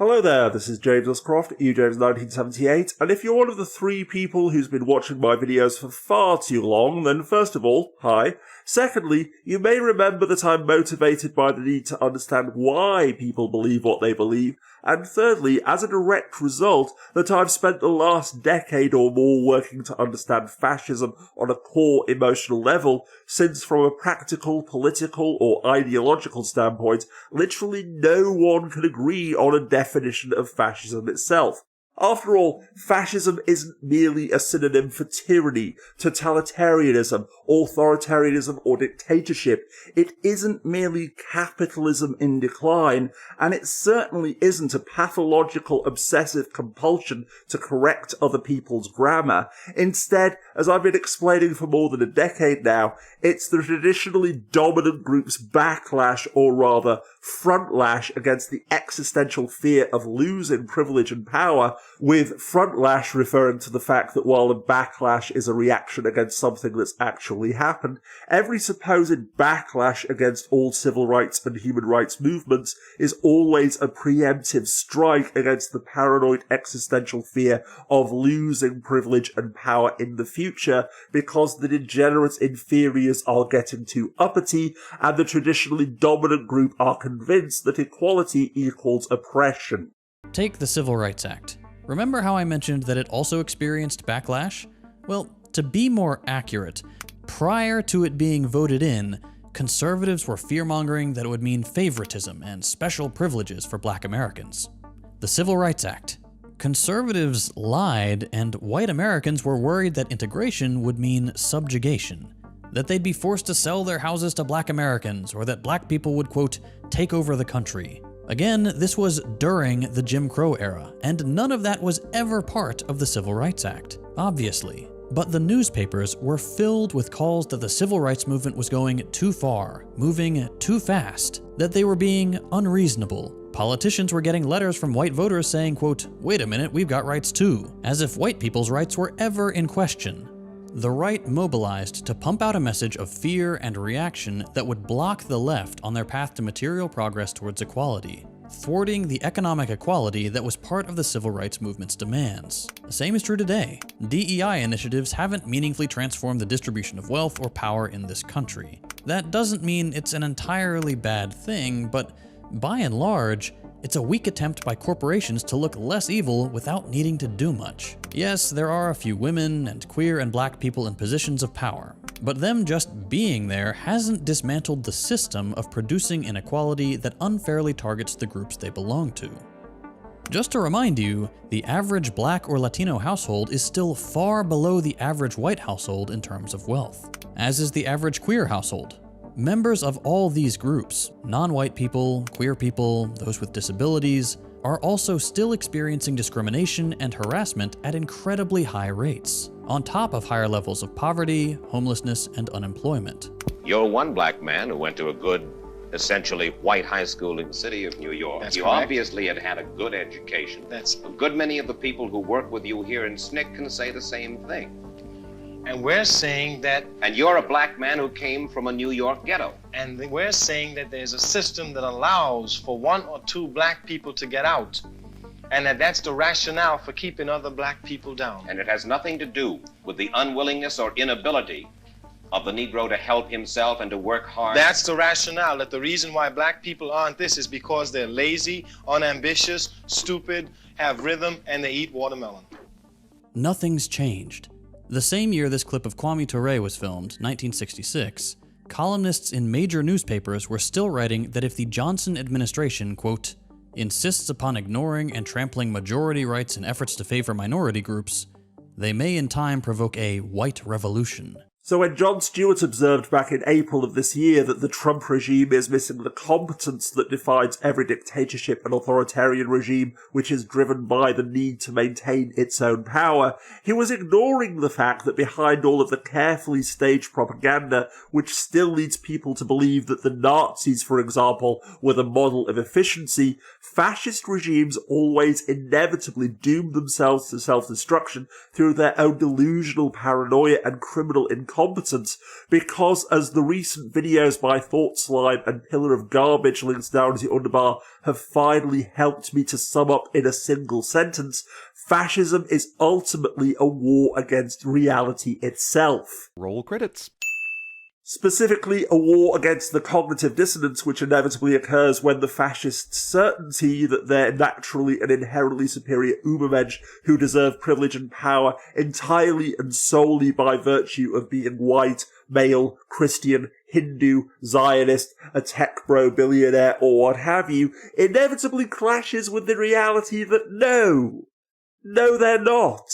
Hello there, this is James Uscroft, EUJames1978, and if you're one of the 3 people who's been watching my videos for far too long, then first of all, hi. Secondly, you may remember that I'm motivated by the need to understand why people believe what they believe, and thirdly, as a direct result, that I've spent the last decade or more working to understand fascism on a core emotional level, since from a practical, political, or ideological standpoint, literally no one can agree on a definition of fascism itself. After all, fascism isn't merely a synonym for tyranny, totalitarianism, authoritarianism, or dictatorship. It isn't merely capitalism in decline, and it certainly isn't a pathological obsessive compulsion to correct other people's grammar. Instead, as I've been explaining for more than a decade now, it's the traditionally dominant group's backlash, or rather, frontlash against the existential fear of losing privilege and power, with frontlash referring to the fact that while a backlash is a reaction against something that's actually happened, every supposed backlash against all civil rights and human rights movements is always a preemptive strike against the paranoid existential fear of losing privilege and power in the future, because the degenerate inferiors are getting too uppity, and the traditionally dominant group are convinced that equality equals oppression. Take the Civil Rights Act. Remember how I mentioned that it also experienced backlash? Well, to be more accurate, prior to it being voted in, conservatives were fear-mongering that it would mean favoritism and special privileges for Black Americans. The Civil Rights Act. Conservatives lied, and white Americans were worried that integration would mean subjugation, that they'd be forced to sell their houses to Black Americans, or that Black people would, quote, take over the country. Again, this was during the Jim Crow era, and none of that was ever part of the Civil Rights Act, obviously. But the newspapers were filled with calls that the civil rights movement was going too far, moving too fast, that they were being unreasonable. Politicians were getting letters from white voters saying, quote, wait a minute, we've got rights too, as if white people's rights were ever in question. The right mobilized to pump out a message of fear and reaction that would block the left on their path to material progress towards equality, thwarting the economic equality that was part of the civil rights movement's demands. The same is true today. DEI initiatives haven't meaningfully transformed the distribution of wealth or power in this country. That doesn't mean it's an entirely bad thing, but by and large, it's a weak attempt by corporations to look less evil without needing to do much. Yes, there are a few women and queer and Black people in positions of power, but them just being there hasn't dismantled the system of producing inequality that unfairly targets the groups they belong to. Just to remind you, the average Black or Latino household is still far below the average white household in terms of wealth, as is the average queer household. Members of all these groups, non-white people, queer people, those with disabilities, are also still experiencing discrimination and harassment at incredibly high rates, on top of higher levels of poverty, homelessness, and unemployment. You're one Black man who went to a good, essentially white high school in the city of New York. That's you correct. Obviously had had a good education. That's, A good many of the people who work with you here in SNCC can say the same thing. and we're saying that, And you're a Black man who came from a New York ghetto. we're saying that there's a system that allows for 1 or 2 Black people to get out, and that's the rationale for keeping other Black people down. And it has nothing to do with the unwillingness or inability of the Negro to help himself and to work hard. That's the rationale, that the reason why Black people aren't this is because they're lazy, unambitious, stupid, have rhythm, and they eat watermelon. Nothing's changed. The same year this clip of Kwame Ture was filmed, 1966, columnists in major newspapers were still writing that if the Johnson administration, quote, insists upon ignoring and trampling majority rights in efforts to favor minority groups, they may in time provoke a white revolution. So when Jon Stewart observed back in April of this year that the Trump regime is missing the competence that defines every dictatorship and authoritarian regime which is driven by the need to maintain its own power, he was ignoring the fact that behind all of the carefully staged propaganda which still leads people to believe that the Nazis, for example, were the model of efficiency, fascist regimes always inevitably doom themselves to self-destruction through their own delusional paranoia and criminal incompetence incompetent, because as the recent videos by Thought Slime and Pillar of Garbage links down to the underbar have finally helped me to sum up in a single sentence, fascism is ultimately a war against reality itself. Roll credits. Specifically, a war against the cognitive dissonance which inevitably occurs when the fascist certainty that they're naturally and inherently superior Ubermensch who deserve privilege and power entirely and solely by virtue of being white, male, Christian, Hindu, Zionist, a tech bro billionaire, or what have you, inevitably clashes with the reality that no, they're not.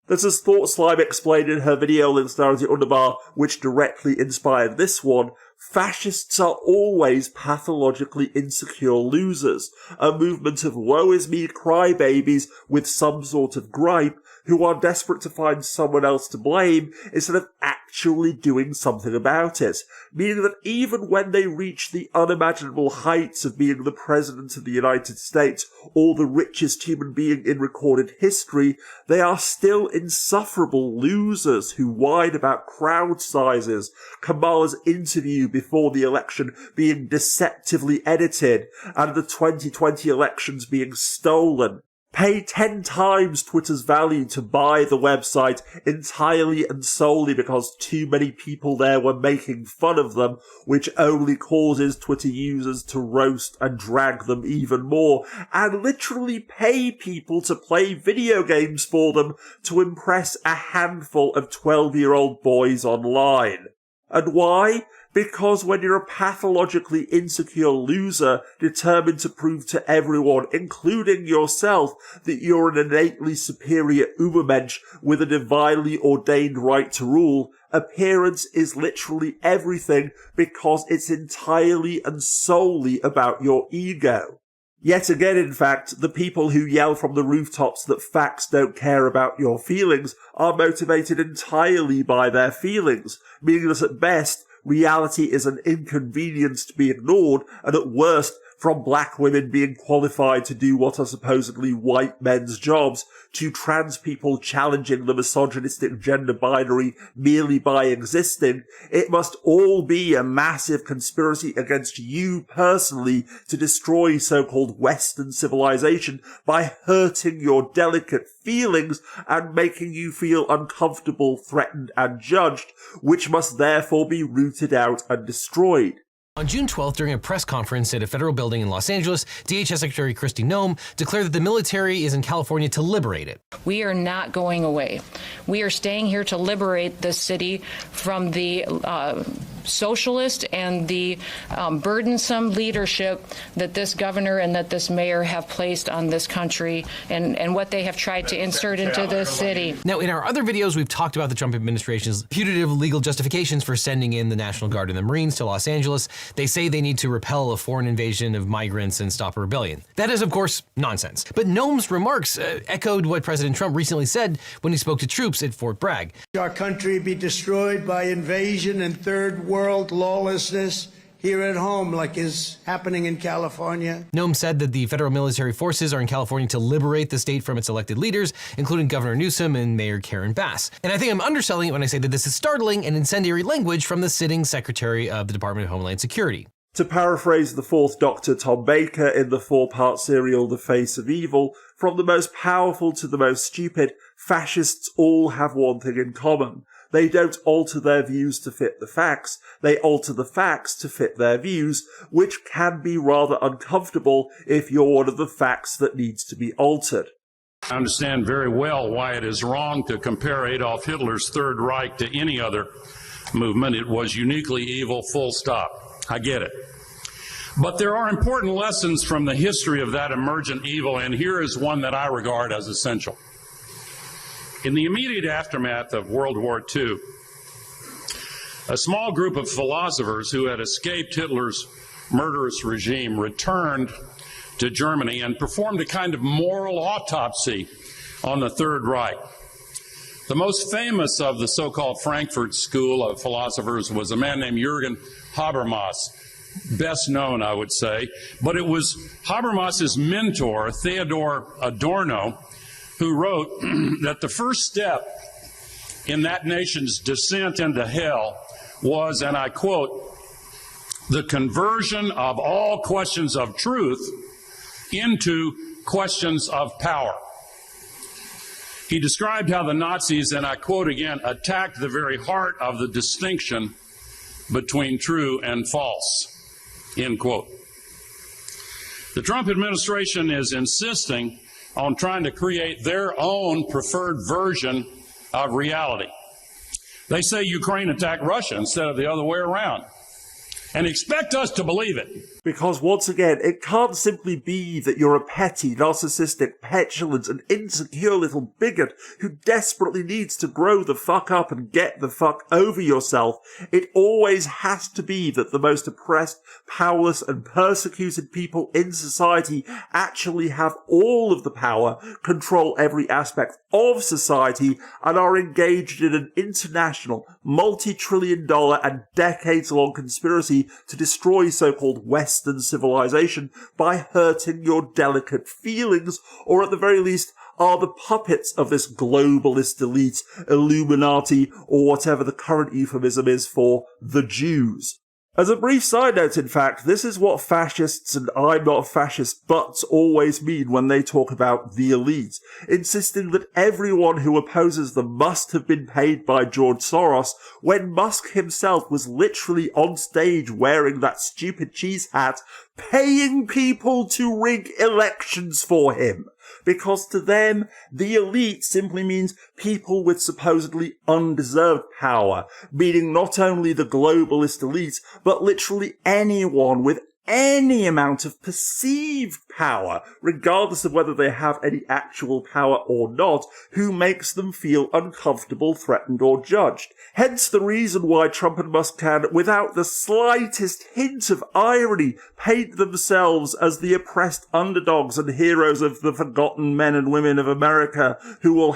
That, as Thought Slime explained in her video links down the underbar, which directly inspired this one, fascists are always pathologically insecure losers, a movement of woe-is-me crybabies with some sort of gripe who are desperate to find someone else to blame instead of actually doing something about it, meaning that even when they reach the unimaginable heights of being the President of the United States or the richest human being in recorded history, they are still insufferable losers who whine about crowd sizes, Kamala's interview before the election being deceptively edited, and the 2020 elections being stolen. Pay 10 times Twitter's value to buy the website entirely and solely because too many people there were making fun of them, which only causes Twitter users to roast and drag them even more, and literally pay people to play video games for them to impress a handful of 12-year-old boys online. And why? Because when you're a pathologically insecure loser determined to prove to everyone, including yourself, that you're an innately superior Ubermensch with a divinely ordained right to rule, appearance is literally everything because it's entirely and solely about your ego. Yet again, in fact, the people who yell from the rooftops that facts don't care about your feelings are motivated entirely by their feelings, meaning that at best, reality is an inconvenience to be ignored, and at worst, from black women being qualified to do what are supposedly white men's jobs, to trans people challenging the misogynistic gender binary merely by existing, it must all be a massive conspiracy against you personally to destroy so-called Western civilization by hurting your delicate feelings and making you feel uncomfortable, threatened, and judged, which must therefore be rooted out and destroyed. On June 12th, during a press conference at a federal building in Los Angeles, DHS Secretary Kristi Noem declared that the military is in California to liberate it. We are not going away. We are staying here to liberate this city from the socialist and the burdensome leadership that this governor and that this mayor have placed on this country and what they have tried to insert into this city. Now, in our other videos, we've talked about the Trump administration's putative legal justifications for sending in the National Guard and the Marines to Los Angeles. They say they need to repel a foreign invasion of migrants and stop a rebellion. That is, of course, nonsense. But Noem's remarks echoed what President Trump recently said when he spoke to troops at Fort Bragg. Our country be destroyed by invasion and third world lawlessness here at home, like is happening in California. Noem said that the federal military forces are in California to liberate the state from its elected leaders, including Governor Newsom and Mayor Karen Bass. And I think I'm underselling it when I say that this is startling and incendiary language from the sitting Secretary of the Department of Homeland Security. To paraphrase the fourth Doctor Tom Baker in the four-part serial The Face of Evil, from the most powerful to the most stupid, fascists all have one thing in common. They don't alter their views to fit the facts, they alter the facts to fit their views, which can be rather uncomfortable if you're one of the facts that needs to be altered. I understand very well why it is wrong to compare Adolf Hitler's Third Reich to any other movement. It was uniquely evil, full stop. I get it. But there are important lessons from the history of that emergent evil, and here is one that I regard as essential. In the immediate aftermath of World War II, a small group of philosophers who had escaped Hitler's murderous regime returned to Germany and performed a kind of moral autopsy on the Third Reich. The most famous of the so-called Frankfurt School of philosophers was a man named Jürgen Habermas, best known, I would say, but it was Habermas's mentor, Theodor Adorno, who wrote that the first step in that nation's descent into hell was, and I quote, the conversion of all questions of truth into questions of power. He described how the Nazis, and I quote again, attacked the very heart of the distinction between true and false, end quote. The Trump administration is insisting on trying to create their own preferred version of reality. They say Ukraine attacked Russia instead of the other way around, and expect us to believe it. Because once again, it can't simply be that you're a petty, narcissistic, petulant, and insecure little bigot who desperately needs to grow the fuck up and get the fuck over yourself. It always has to be that the most oppressed, powerless, and persecuted people in society actually have all of the power, control every aspect of society, and are engaged in an international, multi-trillion-dollar and decades-long conspiracy to destroy so-called Western civilization by hurting your delicate feelings, or at the very least are the puppets of this globalist elite, Illuminati, or whatever the current euphemism is for the Jews. As a brief side note, in fact, this is what fascists and I'm not a fascist buts always mean when they talk about the elite, insisting that everyone who opposes them must have been paid by George Soros, when Musk himself was literally on stage wearing that stupid cheese hat, paying people to rig elections for him. Because to them, the elite simply means people with supposedly undeserved power, meaning not only the globalist elite, but literally anyone with any amount of perceived power, regardless of whether they have any actual power or not, who makes them feel uncomfortable, threatened, or judged. Hence the reason why Trump and Musk can, without the slightest hint of irony, paint themselves as the oppressed underdogs and heroes of the forgotten men and women of America who will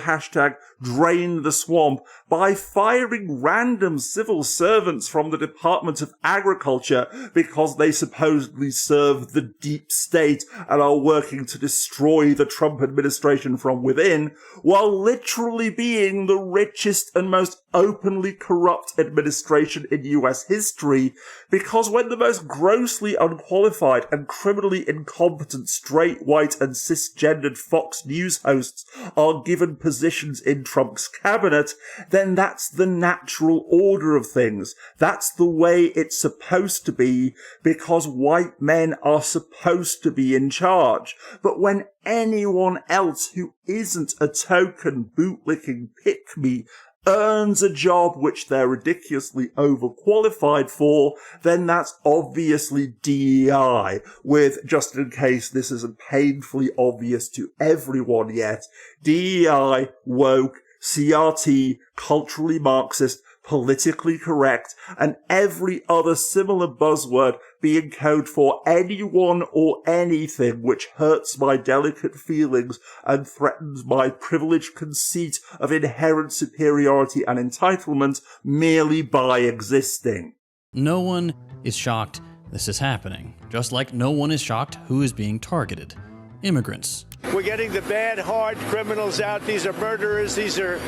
#drain the swamp by firing random civil servants from the Department of Agriculture because they supposedly serve the deep state and are working to destroy the Trump administration from within, while literally being the richest and most openly corrupt administration in US history, because when the most grossly unqualified and criminally incompetent straight, white and cisgendered Fox News hosts are given positions in Trump's cabinet, then that's the natural order of things. That's the way it's supposed to be, because white men are supposed to be in charge. But when anyone else who isn't a token bootlicking pick-me earns a job which they're ridiculously overqualified for, then that's obviously DEI, with, just in case this isn't painfully obvious to everyone yet, DEI, woke, CRT, culturally Marxist, politically correct, and every other similar buzzword being code for anyone or anything which hurts my delicate feelings and threatens my privileged conceit of inherent superiority and entitlement merely by existing. No one is shocked this is happening, just like no one is shocked who is being targeted. Immigrants. We're getting the bad, hard criminals out. These are murderers. These are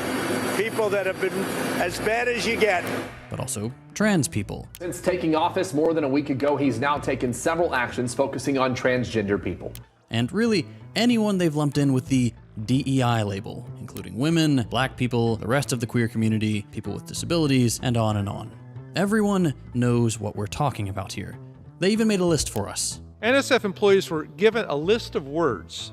people that have been as bad as you get. But also trans people. Since taking office more than a week ago, he's now taken several actions focusing on transgender people. And really, anyone they've lumped in with the DEI label, including women, black people, the rest of the queer community, people with disabilities, and on and on. Everyone knows what we're talking about here. They even made a list for us. NSF employees were given a list of words,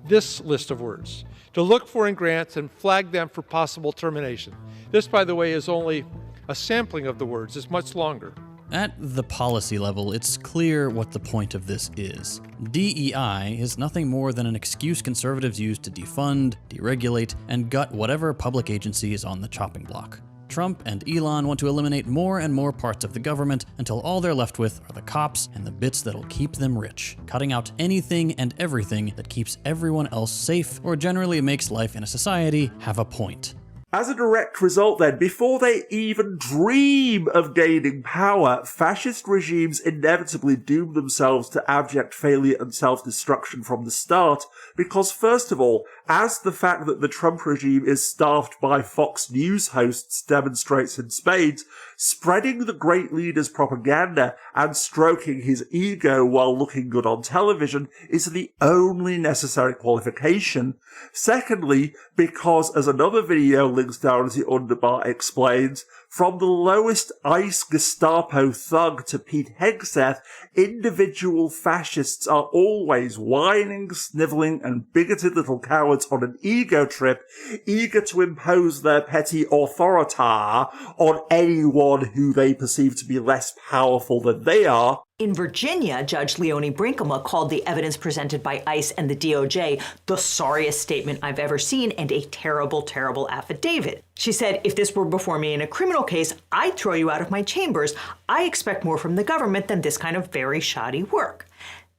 this list of words, to look for in grants and flag them for possible termination. This, by the way, is only a sampling of the words. It's much longer. At the policy level, it's clear what the point of this is. DEI is nothing more than an excuse conservatives use to defund, deregulate, and gut whatever public agency is on the chopping block. Trump and Elon want to eliminate more and more parts of the government until all they're left with are the cops and the bits that'll keep them rich, cutting out anything and everything that keeps everyone else safe or generally makes life in a society have a point. As a direct result then, before they even dream of gaining power, fascist regimes inevitably doom themselves to abject failure and self-destruction from the start, because first of all, as the fact that the Trump regime is staffed by Fox News hosts demonstrates in spades, spreading the great leader's propaganda and stroking his ego while looking good on television is the only necessary qualification. Secondly, because, as another video links down as the underbar explains, from the lowest ICE Gestapo thug to Pete Hegseth, individual fascists are always whining, snivelling, and bigoted little cowards on an ego trip, eager to impose their petty authority on anyone who they perceive to be less powerful than they are. In Virginia, Judge Leonie Brinkema called the evidence presented by ICE and the DOJ the sorriest statement I've ever seen and a terrible, terrible affidavit. She said, if this were before me in a criminal case, I'd throw you out of my chambers. I expect more from the government than this kind of very shoddy work.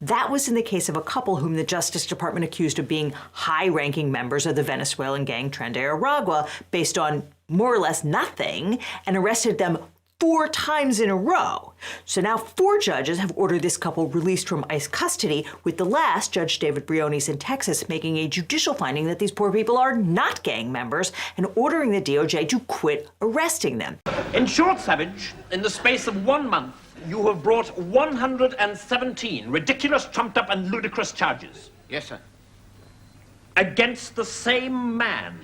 That was in the case of a couple whom the Justice Department accused of being high-ranking members of the Venezuelan gang Tren de Aragua based on more or less nothing, and arrested them 4 times in a row. So now 4 judges have ordered this couple released from ICE custody, with the last, Judge David Briones in Texas, making a judicial finding that these poor people are not gang members and ordering the DOJ to quit arresting them. In short, Savage, in the space of 1 month, you have brought 117 ridiculous, trumped-up, and ludicrous charges. Yes, sir. Against the same man.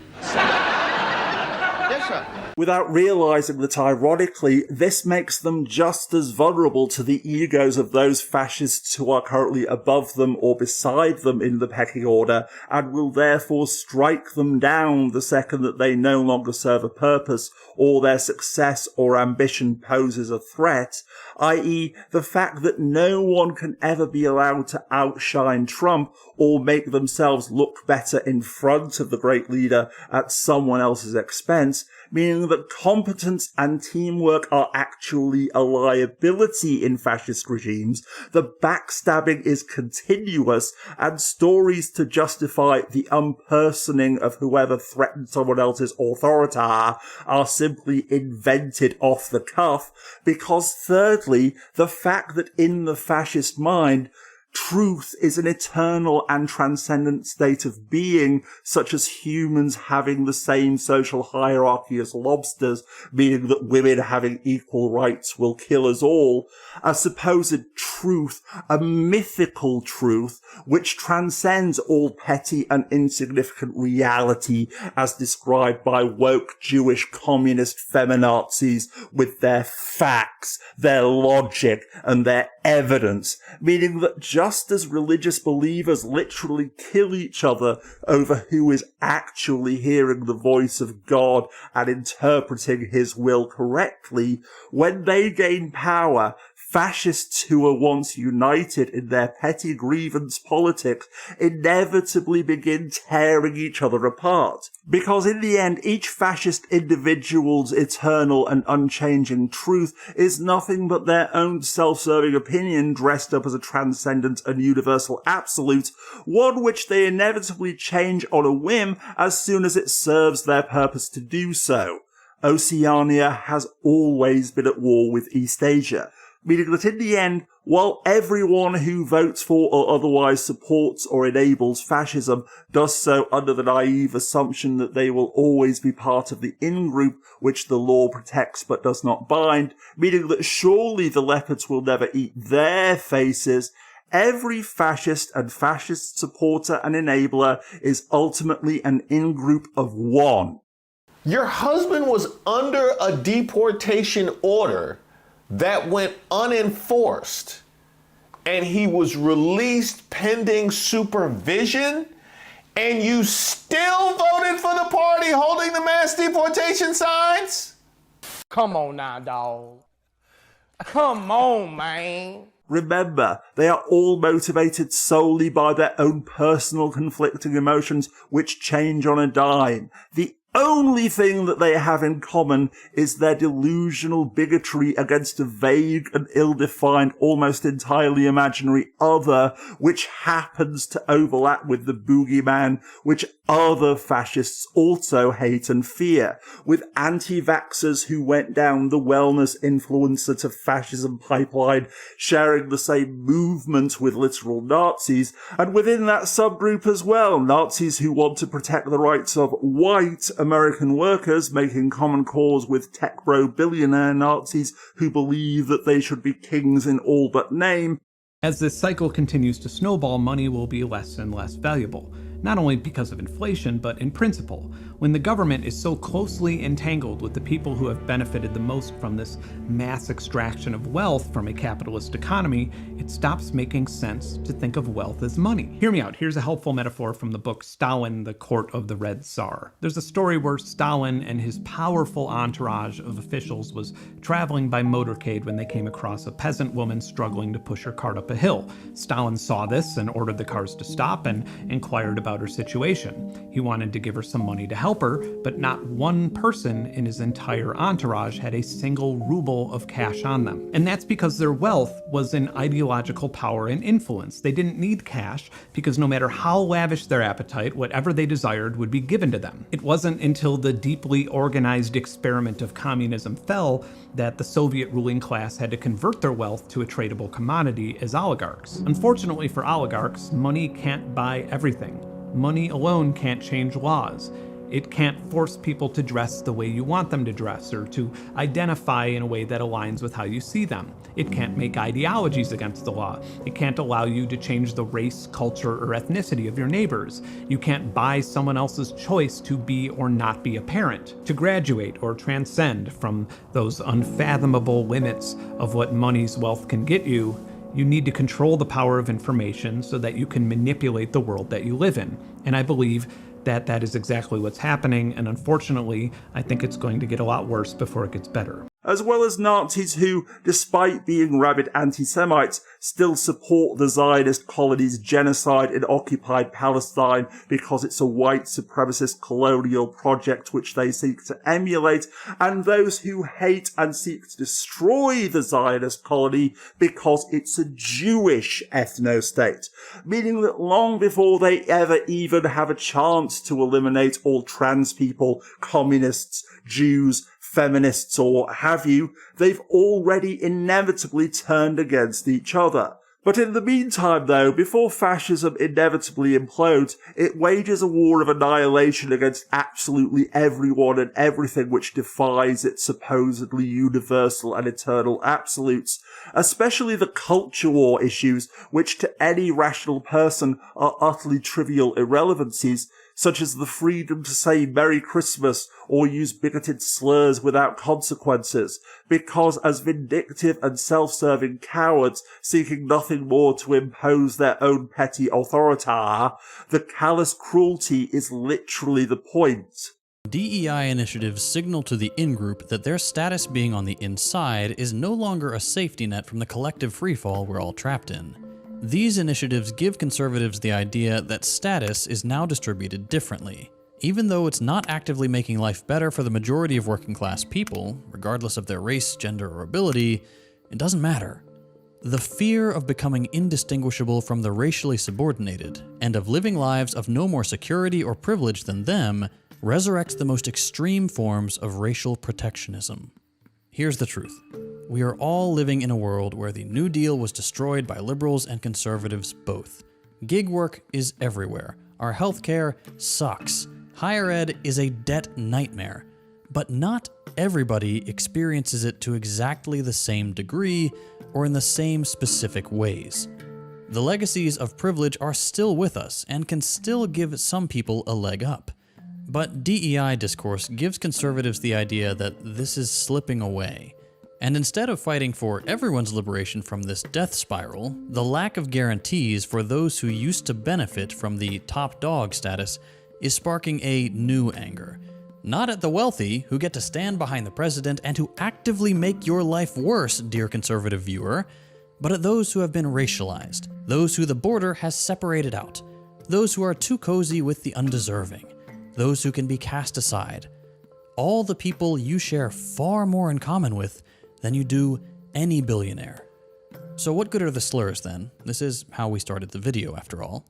Yes, sir. Without realising that, ironically, this makes them just as vulnerable to the egos of those fascists who are currently above them or beside them in the pecking order, and will therefore strike them down the second that they no longer serve a purpose, or their success or ambition poses a threat, i.e. the fact that no one can ever be allowed to outshine Trump or make themselves look better in front of the great leader at someone else's expense, meaning that competence and teamwork are actually a liability in fascist regimes, the backstabbing is continuous, and stories to justify the unpersoning of whoever threatened someone else's authority are simply invented off the cuff, because thirdly, the fact that in the fascist mind, truth is an eternal and transcendent state of being, such as humans having the same social hierarchy as lobsters, meaning that women having equal rights will kill us all. A supposed truth, a mythical truth, which transcends all petty and insignificant reality as described by woke Jewish communist feminazis with their facts, their logic, and their evidence, meaning that just as religious believers literally kill each other over who is actually hearing the voice of God and interpreting his will correctly, when they gain power, fascists who were once united in their petty grievance politics inevitably begin tearing each other apart. Because in the end, each fascist individual's eternal and unchanging truth is nothing but their own self-serving opinion dressed up as a transcendent and universal absolute, one which they inevitably change on a whim as soon as it serves their purpose to do so. Oceania has always been at war with East Asia, meaning that in the end, while everyone who votes for or otherwise supports or enables fascism does so under the naive assumption that they will always be part of the in-group which the law protects but does not bind, meaning that surely the leopards will never eat their faces, every fascist and fascist supporter and enabler is ultimately an in-group of one. Your husband was under a deportation order that went unenforced, and he was released pending supervision, and you still voted for the party holding the mass deportation signs? Come on now, dawg. Come on, man. Remember, they are all motivated solely by their own personal conflicting emotions which change on a dime. The only thing that they have in common is their delusional bigotry against a vague and ill-defined, almost entirely imaginary other, which happens to overlap with the boogeyman, which other fascists also hate and fear, with anti-vaxxers who went down the wellness influencer to fascism pipeline, sharing the same movement with literal Nazis, and within that subgroup as well, Nazis who want to protect the rights of white American workers, making common cause with tech bro billionaire Nazis who believe that they should be kings in all but name. As this cycle continues to snowball, money will be less and less valuable. Not only because of inflation, but in principle. When the government is so closely entangled with the people who have benefited the most from this mass extraction of wealth from a capitalist economy, it stops making sense to think of wealth as money. Hear me out. Here's a helpful metaphor from the book Stalin, the Court of the Red Tsar. There's a story where Stalin and his powerful entourage of officials was traveling by motorcade when they came across a peasant woman struggling to push her cart up a hill. Stalin saw this and ordered the cars to stop and inquired about her situation. He wanted to give her some money to help her, but not one person in his entire entourage had a single ruble of cash on them. And that's because their wealth was in ideological power and influence. They didn't need cash because no matter how lavish their appetite, whatever they desired would be given to them. It wasn't until the deeply organized experiment of communism fell that the Soviet ruling class had to convert their wealth to a tradable commodity as oligarchs. Unfortunately for oligarchs, money can't buy everything. Money alone can't change laws. It can't force people to dress the way you want them to dress or to identify in a way that aligns with how you see them. It can't make ideologies against the law. It can't allow you to change the race, culture, or ethnicity of your neighbors. You can't buy someone else's choice to be or not be a parent, to graduate or transcend from those unfathomable limits of what money's wealth can get you. You need to control the power of information so that you can manipulate the world that you live in. And I believe that that is exactly what's happening, and unfortunately, I think it's going to get a lot worse before it gets better. As well as Nazis who, despite being rabid anti-Semites, still support the Zionist colony's genocide in occupied Palestine because it's a white supremacist colonial project which they seek to emulate, and those who hate and seek to destroy the Zionist colony because it's a Jewish ethno-state, meaning that long before they ever even have a chance to eliminate all trans people, communists, Jews, feminists, or what have you, they've already inevitably turned against each other. But in the meantime, though, before fascism inevitably implodes, it wages a war of annihilation against absolutely everyone and everything which defies its supposedly universal and eternal absolutes, especially the culture war issues, which to any rational person are utterly trivial irrelevancies, such as the freedom to say Merry Christmas or use bigoted slurs without consequences, because as vindictive and self-serving cowards seeking nothing more to impose their own petty authority, the callous cruelty is literally the point. DEI initiatives signal to the in-group that their status being on the inside is no longer a safety net from the collective freefall we're all trapped in. These initiatives give conservatives the idea that status is now distributed differently. Even though it's not actively making life better for the majority of working class people, regardless of their race, gender, or ability, it doesn't matter. The fear of becoming indistinguishable from the racially subordinated, and of living lives of no more security or privilege than them, resurrects the most extreme forms of racial protectionism. Here's the truth. We are all living in a world where the New Deal was destroyed by liberals and conservatives both. Gig work is everywhere. Our healthcare sucks. Higher ed is a debt nightmare. But not everybody experiences it to exactly the same degree or in the same specific ways. The legacies of privilege are still with us and can still give some people a leg up. But DEI discourse gives conservatives the idea that this is slipping away. And instead of fighting for everyone's liberation from this death spiral, the lack of guarantees for those who used to benefit from the top dog status is sparking a new anger. Not at the wealthy, who get to stand behind the president and who actively make your life worse, dear conservative viewer, but at those who have been racialized, those who the border has separated out, those who are too cozy with the undeserving, those who can be cast aside, all the people you share far more in common with than you do any billionaire. So what good are the slurs then? This is how we started the video after all.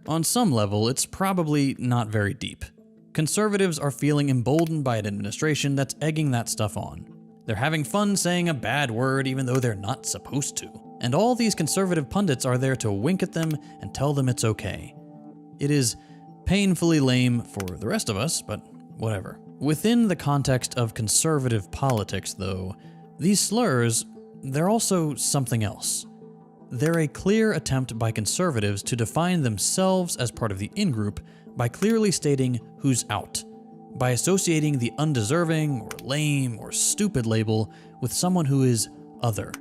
On some level, it's probably not very deep. Conservatives are feeling emboldened by an administration that's egging that stuff on. They're having fun saying a bad word even though they're not supposed to. And all these conservative pundits are there to wink at them and tell them it's okay. It is painfully lame for the rest of us, but whatever. Within the context of conservative politics, though, these slurs, they're also something else. They're a clear attempt by conservatives to define themselves as part of the in-group by clearly stating who's out, by associating the undeserving or lame or stupid label with someone who is other,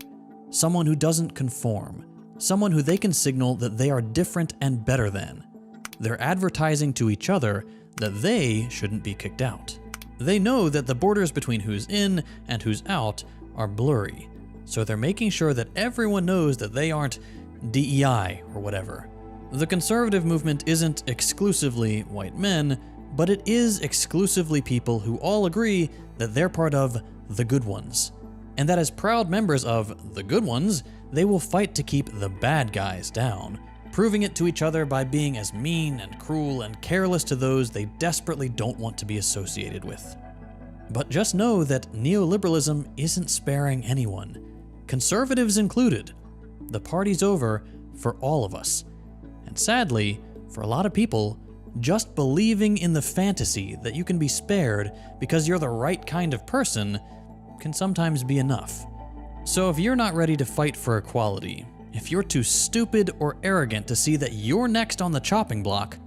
someone who doesn't conform, someone who they can signal that they are different and better than. They're advertising to each other that they shouldn't be kicked out. They know that the borders between who's in and who's out are blurry, so they're making sure that everyone knows that they aren't DEI or whatever. The conservative movement isn't exclusively white men, but it is exclusively people who all agree that they're part of the good ones, and that as proud members of the good ones, they will fight to keep the bad guys down, proving it to each other by being as mean and cruel and careless to those they desperately don't want to be associated with. But just know that neoliberalism isn't sparing anyone, conservatives included. The party's over for all of us. And sadly, for a lot of people, just believing in the fantasy that you can be spared because you're the right kind of person can sometimes be enough. So if you're not ready to fight for equality, if you're too stupid or arrogant to see that you're next on the chopping block,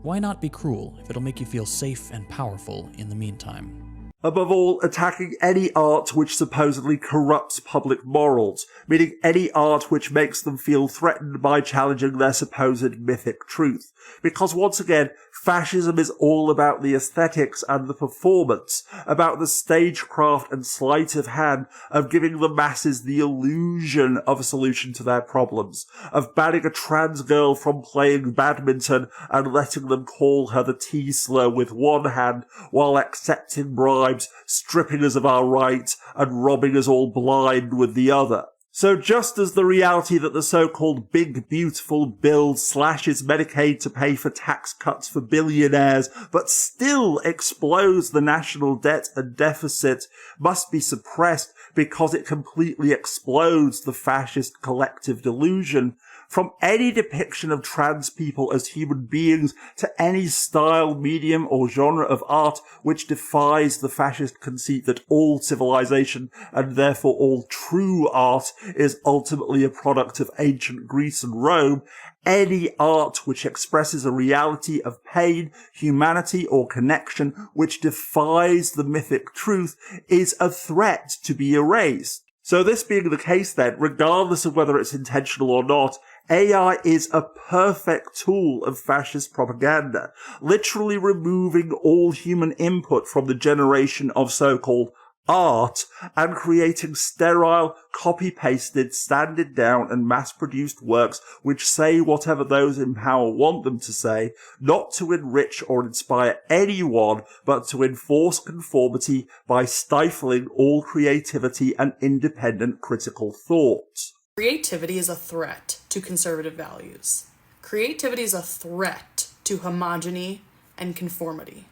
why not be cruel if it'll make you feel safe and powerful in the meantime? Above all, attacking any art which supposedly corrupts public morals, meaning any art which makes them feel threatened by challenging their supposed mythic truth. Because once again, fascism is all about the aesthetics and the performance, about the stagecraft and sleight of hand of giving the masses the illusion of a solution to their problems, of banning a trans girl from playing badminton and letting them call her the T-slur with one hand while accepting bribes, stripping us of our rights, and robbing us all blind with the other. So just as the reality that the so-called Big Beautiful Bill slashes Medicaid to pay for tax cuts for billionaires, but still explodes the national debt and deficit, must be suppressed because it completely explodes the fascist collective delusion, from any depiction of trans people as human beings to any style, medium, or genre of art which defies the fascist conceit that all civilization, and therefore all true art, is ultimately a product of ancient Greece and Rome, any art which expresses a reality of pain, humanity, or connection which defies the mythic truth is a threat to be erased. So this being the case then, regardless of whether it's intentional or not, AI is a perfect tool of fascist propaganda, literally removing all human input from the generation of so-called art and creating sterile, copy-pasted, standard down and mass-produced works which say whatever those in power want them to say, not to enrich or inspire anyone, but to enforce conformity by stifling all creativity and independent critical thought. Creativity is a threat to conservative values. Creativity is a threat to homogeny and conformity.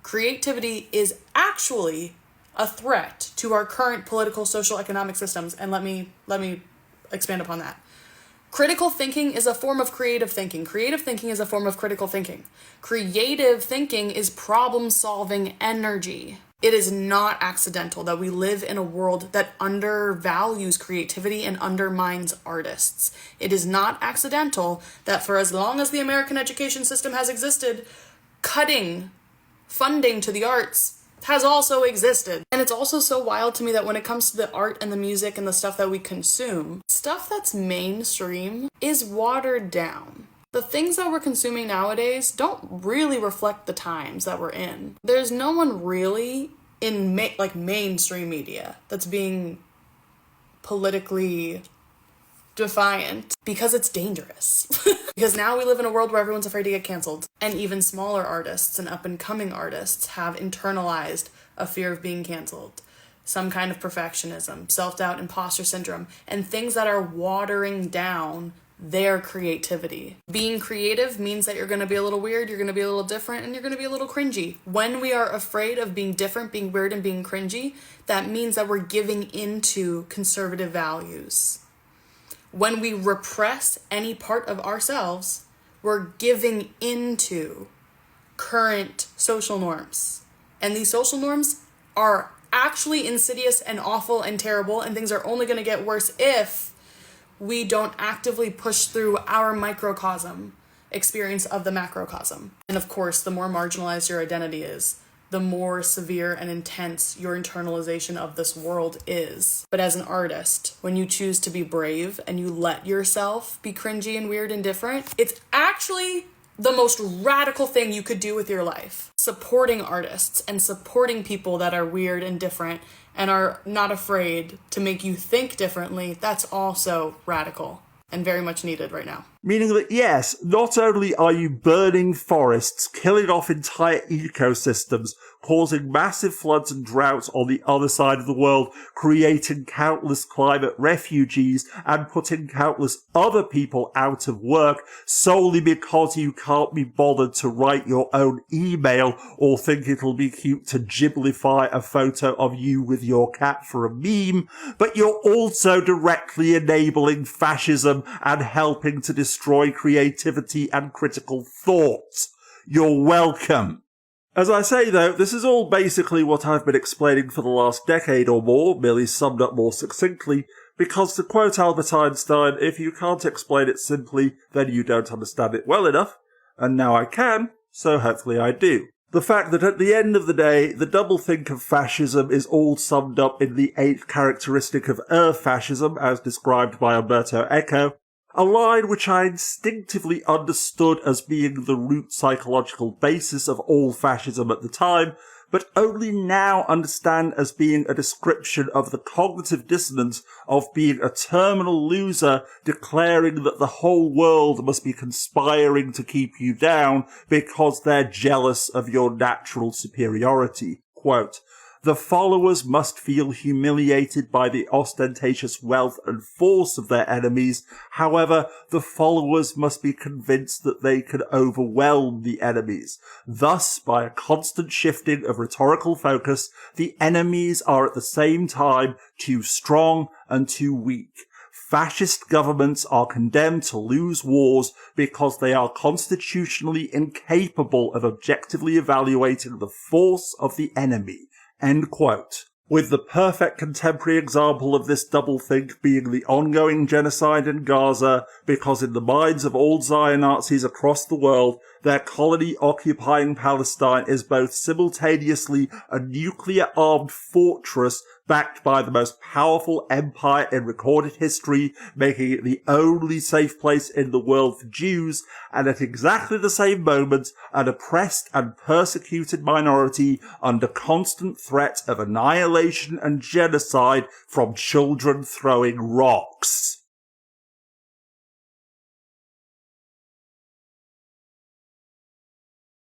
Creativity is actually a threat to our current political, social, economic systems, and let me expand upon that. Critical thinking is a form of creative thinking. Creative thinking is a form of critical thinking. Creative thinking is problem-solving energy. It is not accidental that we live in a world that undervalues creativity and undermines artists. It is not accidental that for as long as the American education system has existed, cutting funding to the arts has also existed. And it's also so wild to me that when it comes to the art and the music and the stuff that we consume, stuff that's mainstream is watered down. The things that we're consuming nowadays don't really reflect the times that we're in. There's no one really in mainstream media that's being politically defiant because it's dangerous. Because now we live in a world where everyone's afraid to get canceled. And even smaller artists and up-and-coming artists have internalized a fear of being canceled. Some kind of perfectionism, self-doubt, imposter syndrome, and things that are watering down their creativity. Being creative means that you're going to be a little weird, you're going to be a little different, and you're going to be a little cringy. When we are afraid of being different, being weird, and being cringy, that means that we're giving into conservative values. When we repress any part of ourselves, we're giving into current social norms. And these social norms are actually insidious and awful and terrible, and things are only going to get worse if we don't actively push through our microcosm experience of the macrocosm. And of course, the more marginalized your identity is, the more severe and intense your internalization of this world is. But as an artist, when you choose to be brave and you let yourself be cringy and weird and different, it's actually the most radical thing you could do with your life. Supporting artists and supporting people that are weird and different and are not afraid to make you think differently, that's also radical and very much needed right now. Meaning that, yes, not only are you burning forests, killing off entire ecosystems, causing massive floods and droughts on the other side of the world, creating countless climate refugees, and putting countless other people out of work solely because you can't be bothered to write your own email or think it'll be cute to giblify a photo of you with your cat for a meme, but you're also directly enabling fascism and helping to destroy creativity and critical thought. You're welcome. As I say, though, this is all basically what I've been explaining for the last decade or more, merely summed up more succinctly, because to quote Albert Einstein, if you can't explain it simply, then you don't understand it well enough, and now I can, so hopefully I do. The fact that at the end of the day, the doublethink of fascism is all summed up in the 8th characteristic of fascism, as described by Umberto Eco, a line which I instinctively understood as being the root psychological basis of all fascism at the time, but only now understand as being a description of the cognitive dissonance of being a terminal loser declaring that the whole world must be conspiring to keep you down because they're jealous of your natural superiority. Quote, "The followers must feel humiliated by the ostentatious wealth and force of their enemies. However, the followers must be convinced that they can overwhelm the enemies. Thus, by a constant shifting of rhetorical focus, the enemies are at the same time too strong and too weak. Fascist governments are condemned to lose wars because they are constitutionally incapable of objectively evaluating the force of the enemy." End quote. With the perfect contemporary example of this doublethink being the ongoing genocide in Gaza, because in the minds of all Zion-Nazis across the world, their colony occupying Palestine is both simultaneously a nuclear-armed fortress backed by the most powerful empire in recorded history, making it the only safe place in the world for Jews, and at exactly the same moment, an oppressed and persecuted minority under constant threat of annihilation and genocide from children throwing rocks.